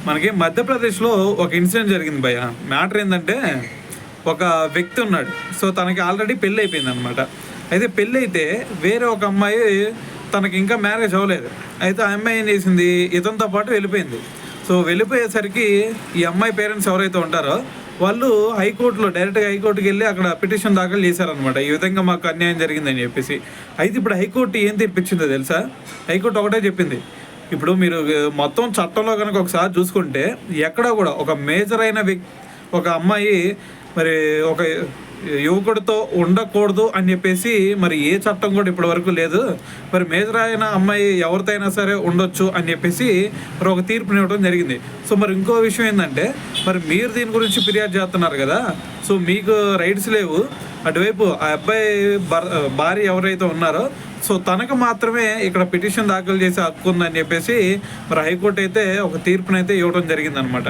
మనకి మధ్యప్రదేశ్లో ఒక ఇన్సిడెంట్ జరిగింది భయ్య. మ్యాటర్ ఏంటంటే ఒక వ్యక్తి ఉన్నాడు. సో తనకి ఆల్రెడీ పెళ్ళి అయిపోయింది అనమాట. అయితే పెళ్ళి అయితే వేరే ఒక అమ్మాయి తనకి ఇంకా మ్యారేజ్ అవ్వలేదు. అయితే ఆ అమ్మాయి ఏం చేసింది, ఇతనితో పాటు వెళ్ళిపోయింది. సో వెళ్ళిపోయేసరికి ఈ అమ్మాయి పేరెంట్స్ ఎవరైతే ఉంటారో వాళ్ళు హైకోర్టులో డైరెక్ట్గా హైకోర్టుకి వెళ్ళి అక్కడ పిటిషన్ దాఖలు చేశారనమాట. ఈ విధంగా మాకు అన్యాయం జరిగిందని చెప్పేసి. అయితే ఇప్పుడు హైకోర్టు ఏం తెప్పించిందో తెలుసా? హైకోర్టు ఒకటే చెప్పింది, ఇప్పుడు మీరు మొత్తం చట్టంలో కనుక ఒకసారి చూసుకుంటే ఎక్కడా కూడా ఒక మేజర్ అయిన ఒక అమ్మాయి మరి ఒక యువకుడితో ఉండకూడదు అని చెప్పేసి మరి ఏ చట్టం కూడా ఇప్పటి వరకు లేదు. మరి మేజర్ అయిన అమ్మాయి ఎవరితో అయినా సరే ఉండొచ్చు అని చెప్పేసి మరి ఒక తీర్పునివ్వడం జరిగింది. సో మరి ఇంకో విషయం ఏంటంటే, మరి మీరు దీని గురించి ఫిర్యాదు చేస్తున్నారు కదా, సో మీకు రైట్స్ లేవు. అటువైపు ఆ అబ్బాయి భార్య ఎవరైతే ఉన్నారో సో తనకు మాత్రమే ఇక్కడ పిటిషన్ దాఖలు చేసే హక్కు ఉందని చెప్పేసి మరి హైకోర్టు అయితే ఒక తీర్పునైతే ఇవ్వడం జరిగిందనమాట.